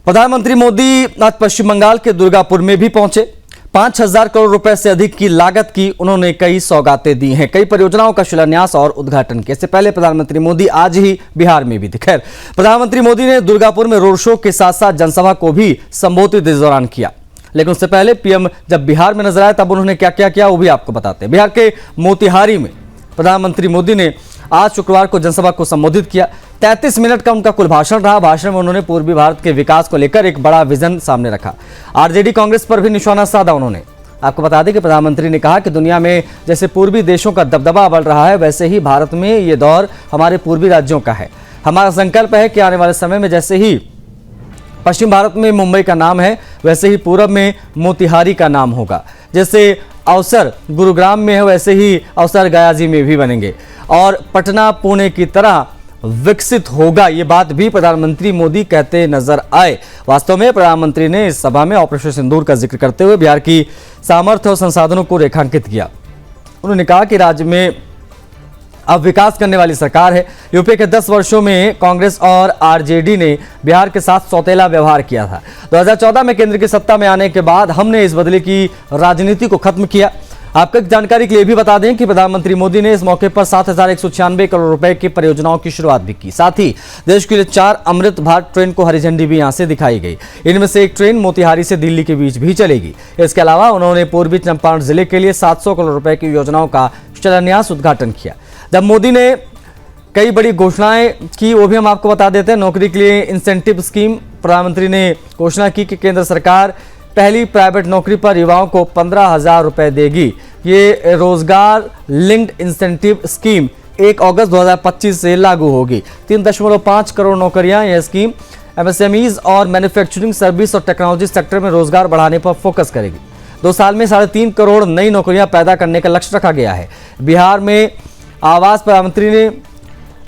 प्रधानमंत्री मोदी आज पश्चिम बंगाल के दुर्गापुर में भी पहुंचे। 5,000 करोड़ रुपए से अधिक की लागत की उन्होंने कई सौगातें दी हैं, कई परियोजनाओं का शिलान्यास और उद्घाटन किया। इससे पहले प्रधानमंत्री मोदी आज ही बिहार में भी थे। खैर, प्रधानमंत्री मोदी ने दुर्गापुर में रोड शो के साथ साथ जनसभा को भी संबोधित इस दौरान किया। लेकिन उससे पहले पीएम जब बिहार में नजर आए तब उन्होंने क्या क्या किया वो भी आपको बताते हैं। बिहार के मोतिहारी में प्रधानमंत्री मोदी ने आज शुक्रवार को जनसभा को संबोधित किया। 33 मिनट का उनका कुल भाषण रहा। भाषण में उन्होंने पूर्वी भारत के विकास को लेकर एक बड़ा विजन सामने रखा। आरजेडी कांग्रेस पर भी निशाना साधा उन्होंने। आपको बता दें कि प्रधानमंत्री ने कहा कि दुनिया में जैसे पूर्वी देशों का दबदबा बढ़ रहा है, वैसे ही भारत में ये दौर हमारे पूर्वी राज्यों का है। हमारा संकल्प है कि आने वाले समय में जैसे ही पश्चिम भारत में मुंबई का नाम है, वैसे ही पूरब में मोतिहारी का नाम होगा। जैसे अवसर गुरुग्राम में है, वैसे ही अवसर गयाजी में भी बनेंगे और पटना पुणे की तरह विकसित होगा। ये बात भी प्रधानमंत्री मोदी कहते नजर आए। वास्तव में प्रधानमंत्री ने इस सभा में ऑपरेशन सिंदूर का जिक्र करते हुए बिहार की सामर्थ्य और संसाधनों को रेखांकित किया। उन्होंने कहा कि राज्य में अब विकास करने वाली सरकार है। यूपीए के 10 वर्षों में कांग्रेस और आरजेडी ने बिहार के साथ सौतेला व्यवहार किया था। 2014 में केंद्र की सत्ता में आने के बाद हमने इस बदले की राजनीति को खत्म किया। आपको जानकारी के लिए भी बता दें कि प्रधानमंत्री मोदी ने इस मौके पर 7,196 करोड़ रुपए की परियोजनाओं की शुरुआत भी की। साथ ही देश के लिए 4 अमृत भारत ट्रेन को हरी झंडी भी यहां से दिखाई गई। इनमें से एक ट्रेन मोतिहारी से दिल्ली के बीच भी चलेगी। इसके अलावा उन्होंने पूर्वी चंपारण जिले के लिए 700 करोड़ रुपए की योजनाओं का शिलान्यास उद्घाटन किया। जब मोदी ने कई बड़ी घोषणाएं की वो भी हम आपको बता देते हैं। नौकरी के लिए इंसेंटिव स्कीम, प्रधानमंत्री ने घोषणा की कि केंद्र सरकार पहली प्राइवेट नौकरी पर युवाओं को 15,000 रुपए देगी। ये रोजगार लिंक्ड इंसेंटिव स्कीम 1 अगस्त 2025 से लागू होगी। 3.5 करोड़ नौकरियां यह स्कीम एमएसएमईज और मैन्युफैक्चरिंग, सर्विस और टेक्नोलॉजी सेक्टर में रोजगार बढ़ाने पर फोकस करेगी। 2 साल में 3.5 करोड़ नई नौकरियां पैदा करने का लक्ष्य रखा गया है। बिहार में आवास, प्रधानमंत्री ने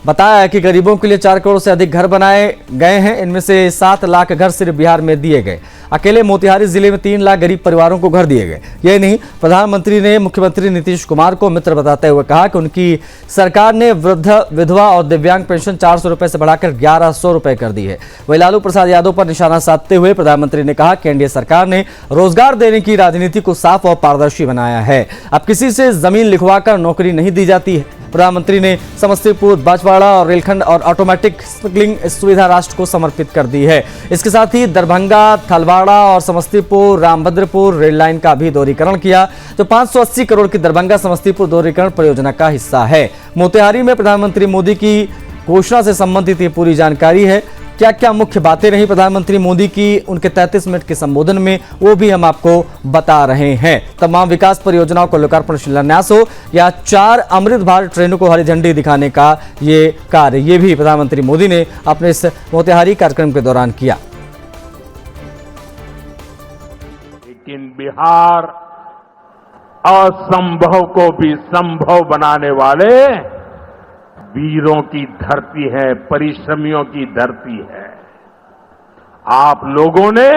बताया कि गरीबों के लिए 4 करोड़ से अधिक घर बनाए गए हैं। इनमें से 7 लाख घर सिर्फ बिहार में दिए गए। अकेले मोतिहारी जिले में 3 लाख गरीब परिवारों को घर दिए गए। यही नहीं, प्रधानमंत्री ने मुख्यमंत्री नीतीश कुमार को मित्र बताते हुए कहा कि उनकी सरकार ने वृद्ध, विधवा और दिव्यांग पेंशन 400 रुपए से बढ़ाकर 1100 रुपए कर दी है। वही लालू प्रसाद यादव पर निशाना साधते हुए प्रधानमंत्री ने कहा कि एनडीए सरकार ने रोजगार देने की राजनीति को साफ और पारदर्शी बनाया है। अब किसी से जमीन लिखवाकर नौकरी नहीं दी जाती है। प्रधानमंत्री ने समस्तीपुर, बांसवाड़ा और रेलखंड और ऑटोमेटिक स्मगलिंग सुविधा राष्ट्र को समर्पित कर दी है। इसके साथ ही दरभंगा, थलवाड़ा और समस्तीपुर रामभद्रपुर रेल लाइन का भी दोहरीकरण किया, जो 580 करोड़ की दरभंगा समस्तीपुर दोहरीकरण परियोजना का हिस्सा है। मोतिहारी में प्रधानमंत्री मोदी की घोषणा से संबंधित ये पूरी जानकारी है। क्या क्या मुख्य बातें रही प्रधानमंत्री मोदी की उनके 33 मिनट के संबोधन में, वो भी हम आपको बता रहे हैं। तमाम विकास परियोजनाओं को लोकार्पण, शिलान्यास हो या 4 अमृत भारत ट्रेनों को हरी झंडी दिखाने का ये कार्य, ये भी प्रधानमंत्री मोदी ने अपने इस मोतिहारी कार्यक्रम के दौरान किया। लेकिन बिहार असंभव को भी संभव बनाने वाले वीरों की धरती है, परिश्रमियों की धरती है। आप लोगों ने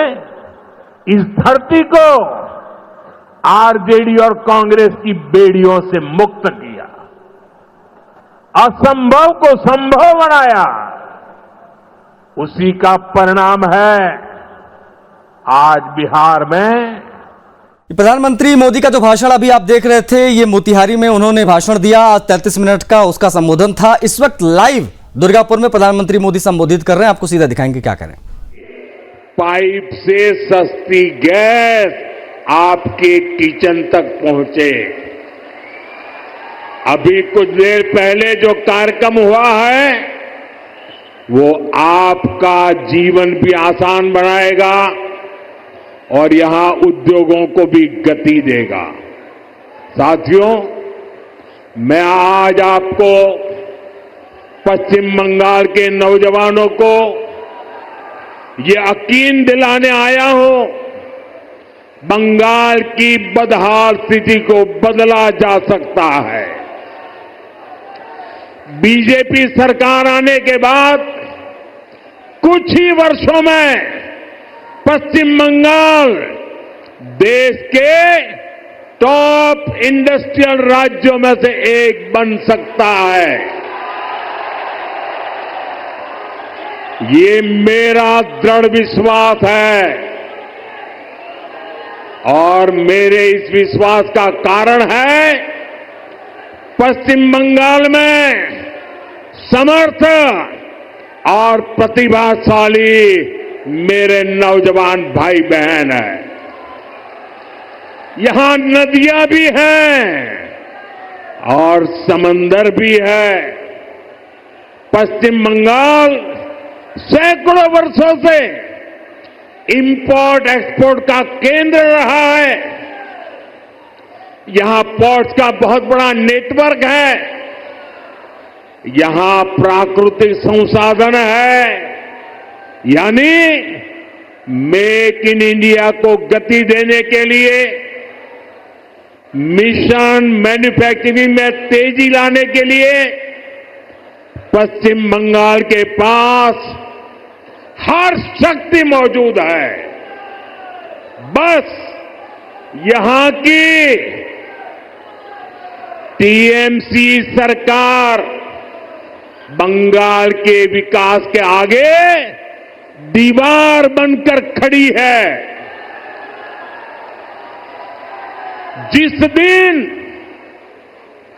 इस धरती को आरजेडी और कांग्रेस की बेड़ियों से मुक्त किया, असंभव को संभव बनाया। उसी का परिणाम है आज बिहार में। प्रधानमंत्री मोदी का जो भाषण अभी आप देख रहे थे, ये मोतिहारी में उन्होंने भाषण दिया। 33 मिनट का उसका संबोधन था। इस वक्त लाइव दुर्गापुर में प्रधानमंत्री मोदी संबोधित कर रहे हैं। आपको सीधा दिखाएंगे क्या करें। पाइप से सस्ती गैस आपके किचन तक पहुंचे। अभी कुछ देर पहले जो कार्यक्रम हुआ है वो आपका जीवन भी आसान बनाएगा और यहां उद्योगों को भी गति देगा। साथियों, मैं आज आपको पश्चिम बंगाल के नौजवानों को ये यकीन दिलाने आया हूं, बंगाल की बदहाल स्थिति को बदला जा सकता है। बीजेपी सरकार आने के बाद कुछ ही वर्षों में पश्चिम बंगाल देश के टॉप इंडस्ट्रियल राज्यों में से एक बन सकता है। ये मेरा दृढ़ विश्वास है और मेरे इस विश्वास का कारण है पश्चिम बंगाल में समर्थ और प्रतिभाशाली मेरे नौजवान भाई बहन हैं। यहां नदियां भी हैं और समंदर भी है। पश्चिम बंगाल सैकड़ों वर्षों से इंपोर्ट एक्सपोर्ट का केंद्र रहा है। यहां पोर्ट्स का बहुत बड़ा नेटवर्क है। यहां प्राकृतिक संसाधन है, यानी मेक इन इंडिया को गति देने के लिए, मिशन मैन्युफैक्चरिंग में तेजी लाने के लिए पश्चिम बंगाल के पास हर शक्ति मौजूद है। बस यहां की टीएमसी सरकार बंगाल के विकास के आगे दीवार बनकर खड़ी है। जिस दिन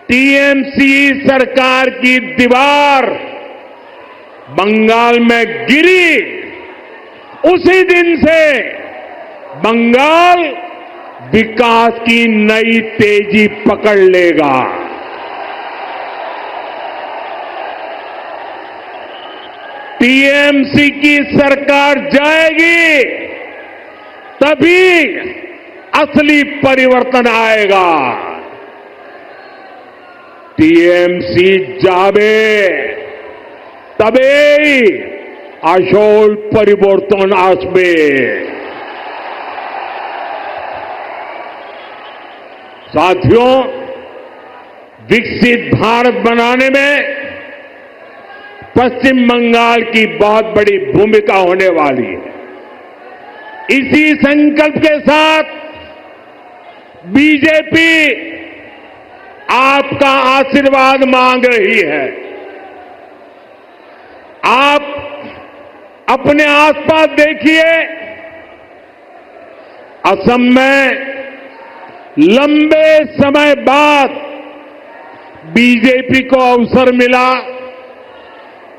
टीएमसी सरकार की दीवार बंगाल में गिरी, उसी दिन से बंगाल विकास की नई तेजी पकड़ लेगा। टीएमसी की सरकार जाएगी तभी असली परिवर्तन आएगा। टीएमसी जावे तबे আসল परिवर्तन আসবে। साथियों, विकसित भारत बनाने में पश्चिम बंगाल की बहुत बड़ी भूमिका होने वाली है। इसी संकल्प के साथ बीजेपी आपका आशीर्वाद मांग रही है। आप अपने आसपास देखिए, असम में लंबे समय बाद बीजेपी को अवसर मिला।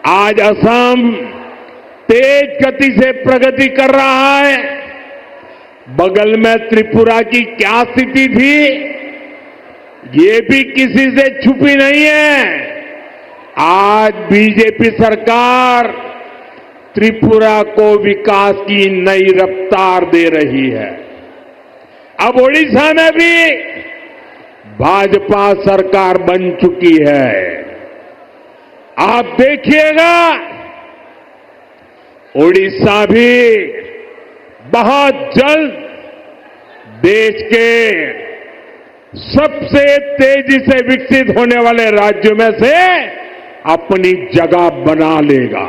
आज असम तेज गति से प्रगति कर रहा है। बगल में त्रिपुरा की क्या स्थिति थी, ये भी किसी से छुपी नहीं है। आज बीजेपी सरकार त्रिपुरा को विकास की नई रफ्तार दे रही है। अब ओडिशा में भी भाजपा सरकार बन चुकी है। आप देखिएगा, ओडिशा भी बहुत जल्द देश के सबसे तेजी से विकसित होने वाले राज्यों में से अपनी जगह बना लेगा।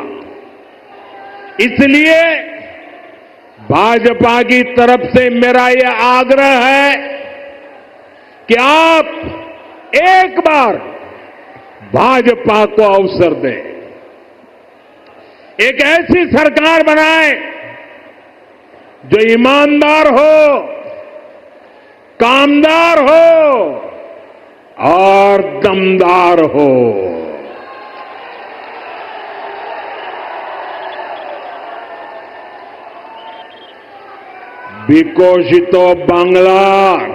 इसलिए भाजपा की तरफ से मेरा यह आग्रह है कि आप एक बार भाजपा को अवसर दें, एक ऐसी सरकार बनाएं जो ईमानदार हो, कामदार हो और दमदार हो। विकसित बांग्लार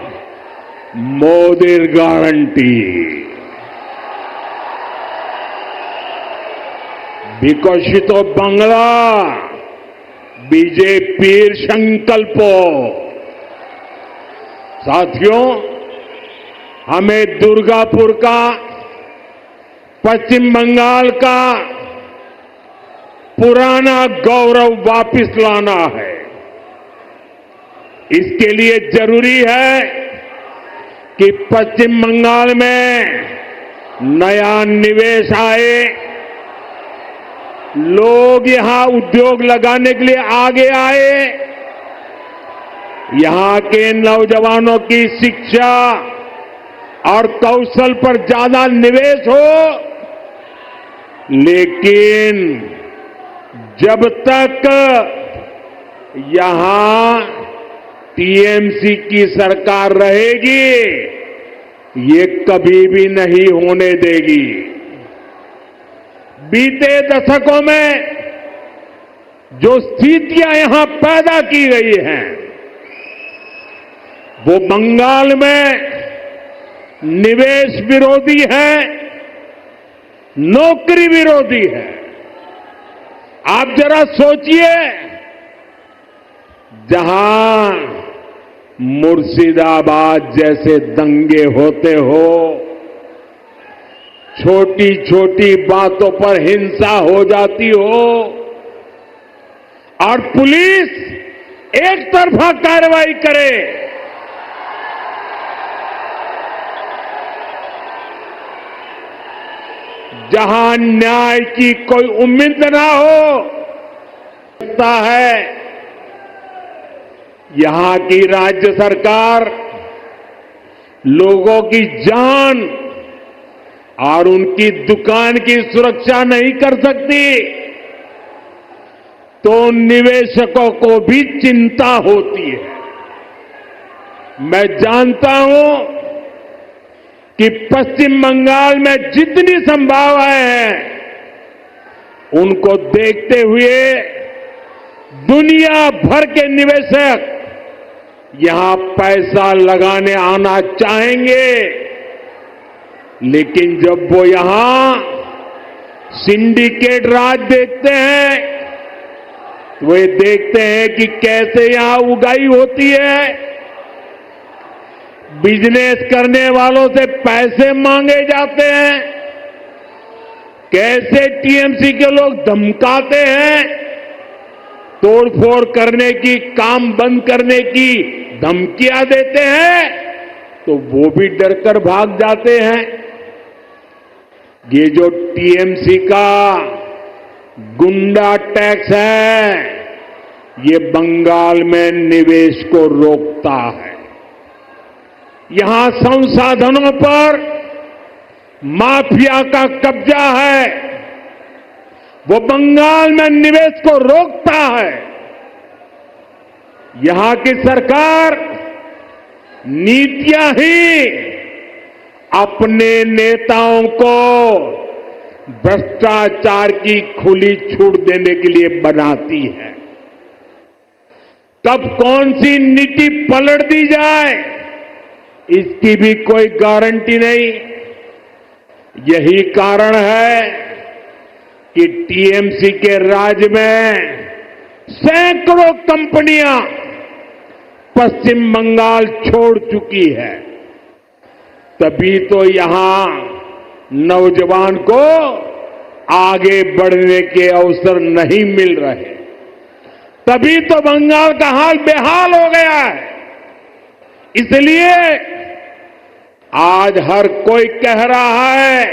मोदीर गारंटी। विकसित बांग्ला बीजेपीर संकल्प। साथियों, हमें दुर्गापुर का, पश्चिम बंगाल का पुराना गौरव वापस लाना है। इसके लिए जरूरी है कि पश्चिम बंगाल में नया निवेश आए, लोग यहां उद्योग लगाने के लिए आगे आए, यहां के नौजवानों की शिक्षा और कौशल पर ज्यादा निवेश हो। लेकिन जब तक यहां टीएमसी की सरकार रहेगी, ये कभी भी नहीं होने देगी। बीते दशकों में जो स्थितियां यहां पैदा की गई हैं, वो बंगाल में निवेश विरोधी है, नौकरी विरोधी है। आप जरा सोचिए, जहां मुर्शिदाबाद जैसे दंगे होते हो, छोटी छोटी बातों पर हिंसा हो जाती हो और पुलिस एक तरफा कार्रवाई करे, जहां न्याय की कोई उम्मीद ना हो, लगता है यहां की राज्य सरकार लोगों की जान और उनकी दुकान की सुरक्षा नहीं कर सकती, तो निवेशकों को भी चिंता होती है। मैं जानता हूं कि पश्चिम बंगाल में जितनी संभावनाएं हैं, उनको देखते हुए दुनिया भर के निवेशक यहां पैसा लगाने आना चाहेंगे, लेकिन जब वो यहां सिंडिकेट राज देखते हैं, तो वे देखते हैं कि कैसे यहां उगाई होती है, बिजनेस करने वालों से पैसे मांगे जाते हैं, कैसे टीएमसी के लोग धमकाते हैं, तोड़फोड़ करने की, काम बंद करने की धमकियां देते हैं, तो वो भी डरकर भाग जाते हैं। ये जो टीएमसी का गुंडा टैक्स है, ये बंगाल में निवेश को रोकता है। यहां संसाधनों पर माफिया का कब्जा है, वो बंगाल में निवेश को रोकता है। यहां की सरकार नीतियां ही अपने नेताओं को भ्रष्टाचार की खुली छूट देने के लिए बनाती है। कब कौन सी नीति पलट दी जाए, इसकी भी कोई गारंटी नहीं। यही कारण है कि टीएमसी के राज में सैकड़ों कंपनियां पश्चिम बंगाल छोड़ चुकी है। तभी तो यहां नौजवान को आगे बढ़ने के अवसर नहीं मिल रहे, तभी तो बंगाल का हाल बेहाल हो गया है। इसलिए आज हर कोई कह रहा है,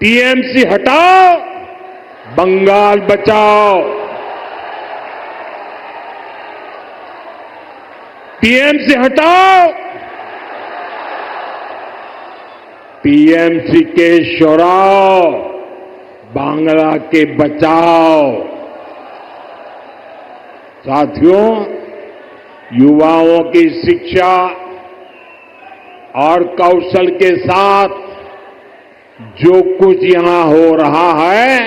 टीएमसी हटाओ, बंगाल बचाओ। टीएमसी हटाओ, टीएमसी के शोराव, बांग्ला के बचाओ। साथियों, युवाओं की शिक्षा और कौशल के साथ जो कुछ यहां हो रहा है,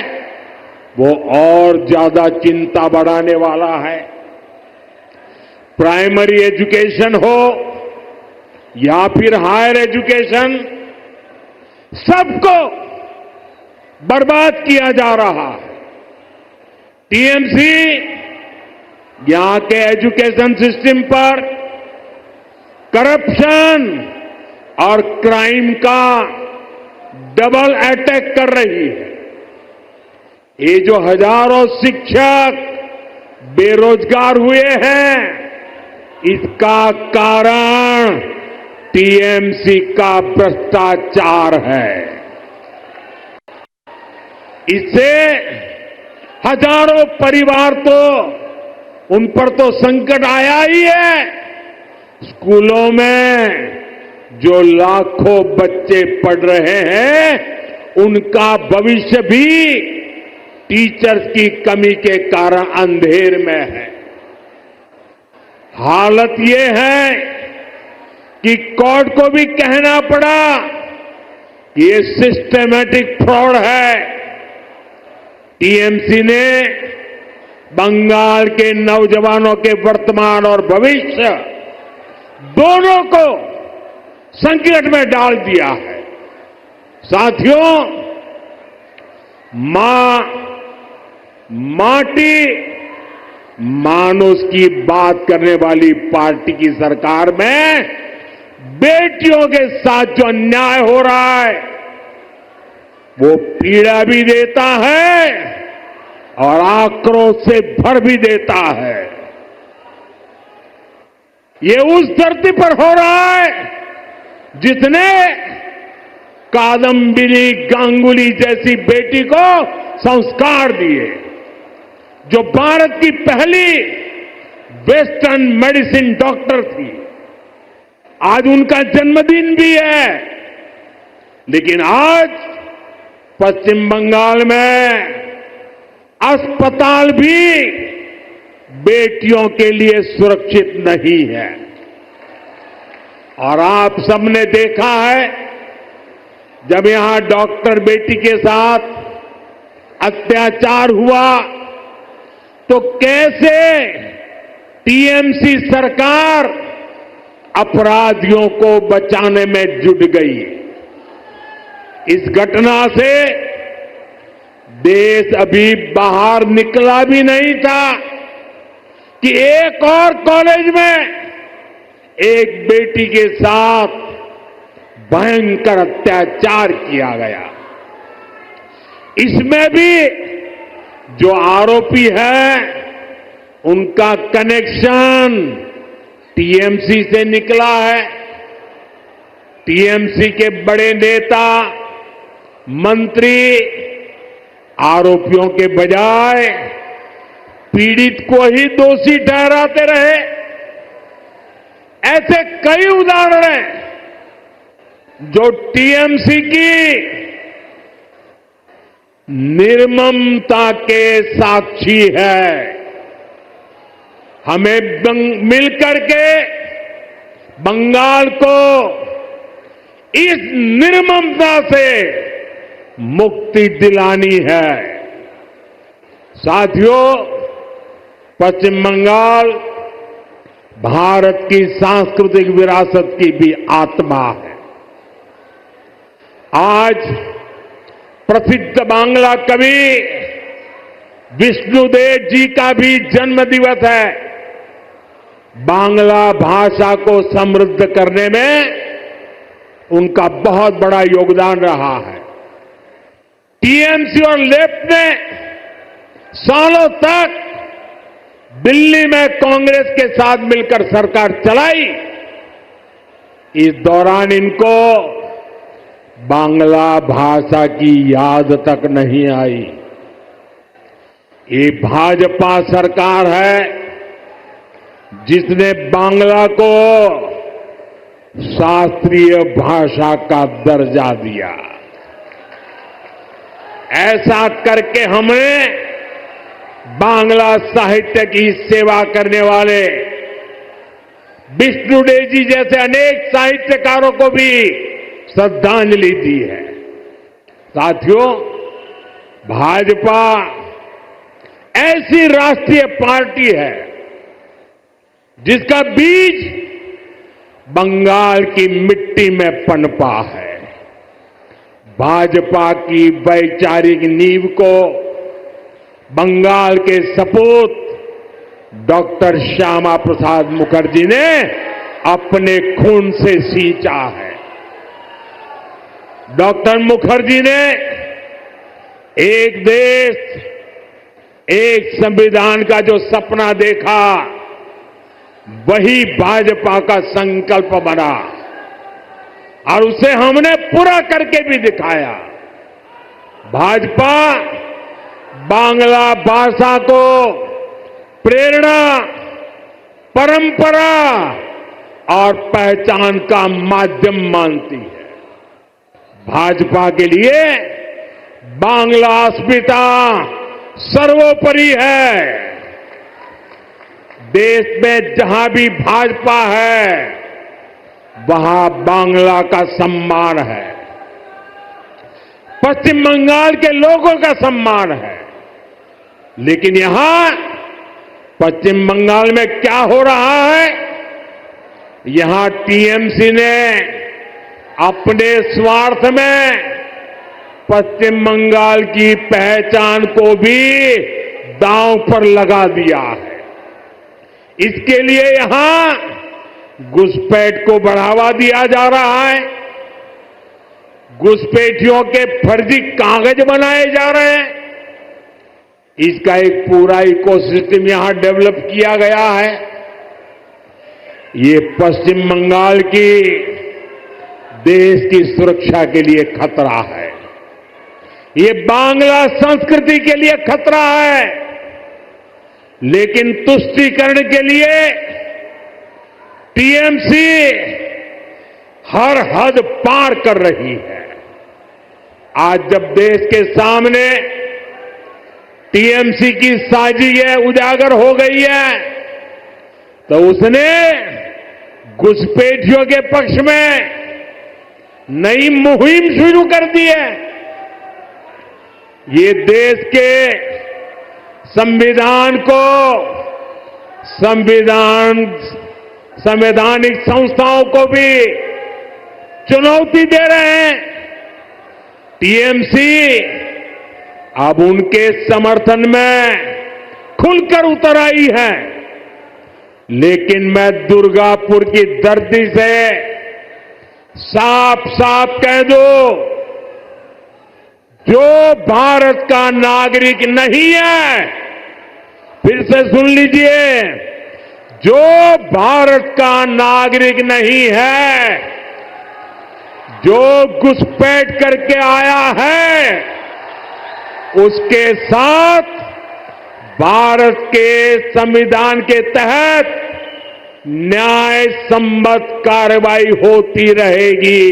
वो और ज्यादा चिंता बढ़ाने वाला है। प्राइमरी एजुकेशन हो या फिर हायर एजुकेशन, सबको बर्बाद किया जा रहा है। टीएमसी यहां के एजुकेशन सिस्टम पर करप्शन और क्राइम का डबल अटैक कर रही है। ये जो हजारों शिक्षक बेरोजगार हुए हैं, इसका कारण टीएमसी का भ्रष्टाचार है। इससे हजारों परिवार तो, उन पर तो संकट आया ही है। स्कूलों में जो लाखों बच्चे पढ़ रहे हैं, उनका भविष्य भी टीचर्स की कमी के कारण अंधेर में है। हालत ये है कि कोर्ट को भी कहना पड़ा कि ये सिस्टमैटिक फ्रॉड है। टीएमसी ने बंगाल के नौजवानों के वर्तमान और भविष्य दोनों को संकट में डाल दिया है। साथियों, माटी मानुष की बात करने वाली पार्टी की सरकार में बेटियों के साथ जो अन्याय हो रहा है वो पीड़ा भी देता है और आक्रोश से भर भी देता है। ये उस धरती पर हो रहा है जिसने कादम्बिनी गांगुली जैसी बेटी को संस्कार दिए, जो भारत की पहली वेस्टर्न मेडिसिन डॉक्टर थी। आज उनका जन्मदिन भी है, लेकिन आज पश्चिम बंगाल में अस्पताल भी बेटियों के लिए सुरक्षित नहीं है। और आप सबने देखा है, जब यहां डॉक्टर बेटी के साथ अत्याचार हुआ तो कैसे टीएमसी सरकार अपराधियों को बचाने में जुट गई। इस घटना से देश अभी बाहर निकला भी नहीं था कि एक और कॉलेज में एक बेटी के साथ भयंकर अत्याचार किया गया। इसमें भी जो आरोपी है उनका कनेक्शन टीएमसी से निकला है। टीएमसी के बड़े नेता, मंत्री आरोपियों के बजाय पीड़ित को ही दोषी ठहराते रहे। ऐसे कई उदाहरण हैं जो टीएमसी की निर्ममता के साक्षी है। हमें मिलकर के बंगाल को इस निर्ममता से मुक्ति दिलानी है। साथियों, पश्चिम बंगाल भारत की सांस्कृतिक विरासत की भी आत्मा है। आज प्रसिद्ध बांग्ला कवि विष्णुदेव जी का भी जन्म दिवस है। बांग्ला भाषा को समृद्ध करने में उनका बहुत बड़ा योगदान रहा है। टीएमसी और लेफ्ट ने सालों तक दिल्ली में कांग्रेस के साथ मिलकर सरकार चलाई। इस दौरान इनको बांग्ला भाषा की याद तक नहीं आई। ये भाजपा सरकार है जिसने बांग्ला को शास्त्रीय भाषा का दर्जा दिया। ऐसा करके हमने बांग्ला साहित्य की सेवा करने वाले विष्णुदेव जी जैसे अनेक साहित्यकारों को भी श्रद्धांजलि दी है। साथियों, भाजपा ऐसी राष्ट्रीय पार्टी है जिसका बीज बंगाल की मिट्टी में पनपा है। भाजपा की वैचारिक नींव को बंगाल के सपूत डॉक्टर श्यामा प्रसाद मुखर्जी ने अपने खून से सींचा है। डॉक्टर मुखर्जी ने एक देश एक संविधान का जो सपना देखा, वही भाजपा का संकल्प बना और उसे हमने पूरा करके भी दिखाया। भाजपा बांग्ला भाषा को प्रेरणा, परंपरा और पहचान का माध्यम मानती है। भाजपा के लिए बांग्ला अस्मिता सर्वोपरि है। देश में जहां भी भाजपा है वहां बांग्ला का सम्मान है, पश्चिम बंगाल के लोगों का सम्मान है। लेकिन यहां पश्चिम बंगाल में क्या हो रहा है? यहां टीएमसी ने अपने स्वार्थ में पश्चिम बंगाल की पहचान को भी दांव पर लगा दिया है। इसके लिए यहां घुसपैठ को बढ़ावा दिया जा रहा है, घुसपैठियों के फर्जी कागज बनाए जा रहे हैं। इसका एक पूरा इकोसिस्टम यहां डेवलप किया गया है। ये पश्चिम बंगाल की देश की सुरक्षा के लिए खतरा है, ये बांग्ला संस्कृति के लिए खतरा है। लेकिन तुष्टीकरण के लिए टीएमसी हर हद पार कर रही है। आज जब देश के सामने टीएमसी की साजिश उजागर हो गई है तो उसने घुसपैठियों के पक्ष में नई मुहिम शुरू कर दी है। ये देश के संविधान को संवैधानिक संस्थाओं को भी चुनौती दे रहे हैं। टीएमसी अब उनके समर्थन में खुलकर उतर आई है। लेकिन मैं दुर्गापुर की धरती से साफ साफ कह दूं, जो भारत का नागरिक नहीं है, फिर से सुन लीजिए, जो भारत का नागरिक नहीं है, जो घुसपैठ करके आया है, उसके साथ भारत के संविधान के तहत न्याय सम्मत कार्रवाई होती रहेगी।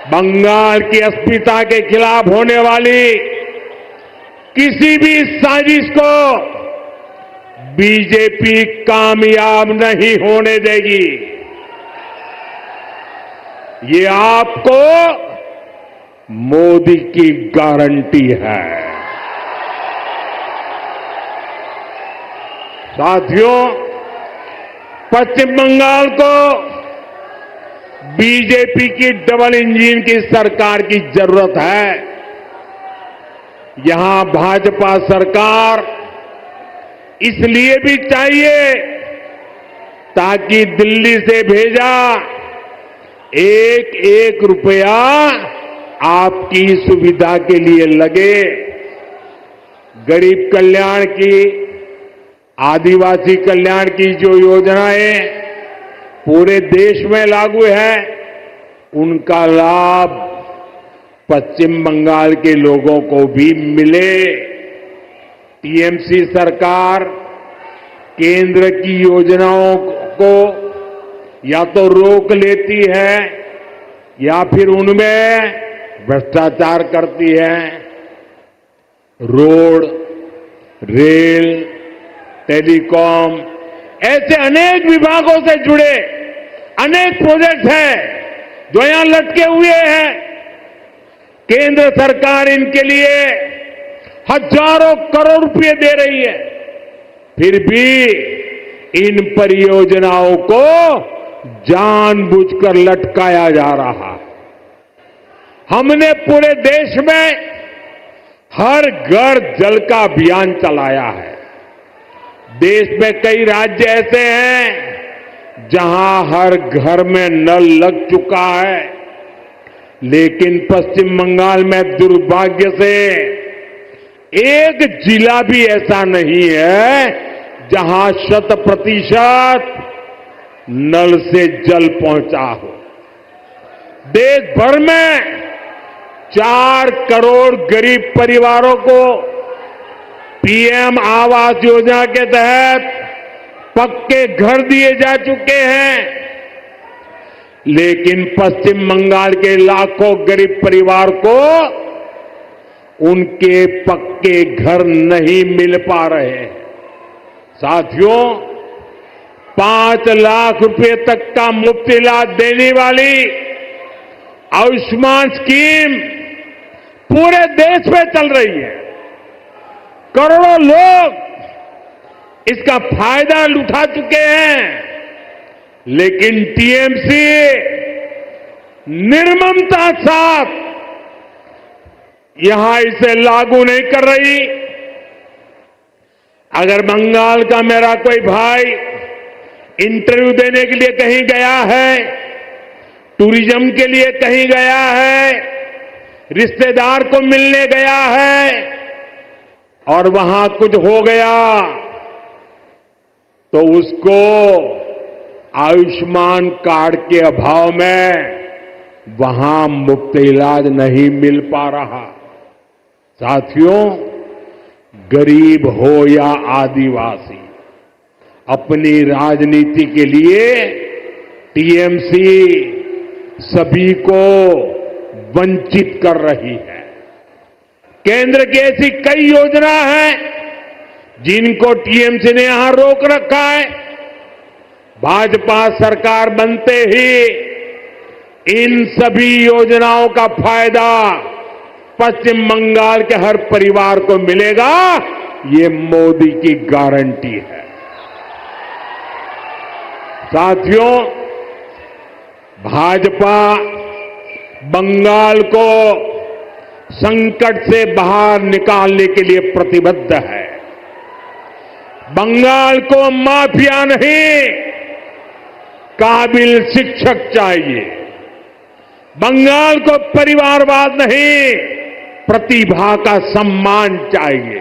बंगाल की अस्मिता के खिलाफ होने वाली किसी भी साजिश को बीजेपी कामयाब नहीं होने देगी। ये आपको मोदी की गारंटी है। साथियों, पश्चिम बंगाल को बीजेपी की डबल इंजन की सरकार की जरूरत है। यहां भाजपा सरकार इसलिए भी चाहिए ताकि दिल्ली से भेजा एक एक रुपया आपकी सुविधा के लिए लगे। गरीब कल्याण की, आदिवासी कल्याण की जो योजनाएं पूरे देश में लागू है, उनका लाभ पश्चिम बंगाल के लोगों को भी मिले। टीएमसी सरकार केंद्र की योजनाओं को या तो रोक लेती है या फिर उनमें भ्रष्टाचार करती है। रोड, रेल, टेलीकॉम, ऐसे अनेक विभागों से जुड़े अनेक प्रोजेक्ट हैं जो यहां लटके हुए हैं। केंद्र सरकार इनके लिए हजारों करोड़ रुपए दे रही है, फिर भी इन परियोजनाओं को जानबूझकर लटकाया जा रहा है। हमने पूरे देश में हर घर जल का अभियान चलाया है। देश में कई राज्य ऐसे हैं जहां हर घर में नल लग चुका है, लेकिन पश्चिम बंगाल में दुर्भाग्य से एक जिला भी ऐसा नहीं है जहां 100% नल से जल पहुंचा हो। देश भर में 4 करोड़ गरीब परिवारों को पीएम आवास योजना के तहत पक्के घर दिए जा चुके हैं। लेकिन पश्चिम बंगाल के लाखों गरीब परिवार को उनके पक्के घर नहीं मिल पा रहे हैं। साथियों, 5 लाख रुपए तक का मुफ्त इलाज देने वाली आयुष्मान स्कीम पूरे देश में चल रही है। करोड़ों लोग इसका फायदा उठा चुके हैं, लेकिन टीएमसी निर्ममता साथ यहां इसे लागू नहीं कर रही। अगर बंगाल का मेरा कोई भाई इंटरव्यू देने के लिए कहीं गया है, टूरिज्म के लिए कहीं गया है, रिश्तेदार को मिलने गया है और वहां कुछ हो गया तो उसको आयुष्मान कार्ड के अभाव में वहां मुफ्त इलाज नहीं मिल पा रहा। साथियों, गरीब हो या आदिवासी, अपनी राजनीति के लिए टीएमसी सभी को वंचित कर रही है। केंद्र की ऐसी कई योजना हैं जिनको टीएमसी ने यहां रोक रखा है। भाजपा सरकार बनते ही इन सभी योजनाओं का फायदा पश्चिम बंगाल के हर परिवार को मिलेगा, ये मोदी की गारंटी है। साथियों, भाजपा बंगाल को संकट से बाहर निकालने के लिए प्रतिबद्ध है। बंगाल को माफिया नहीं, काबिल शिक्षक चाहिए। बंगाल को परिवारवाद नहीं, प्रतिभा का सम्मान चाहिए।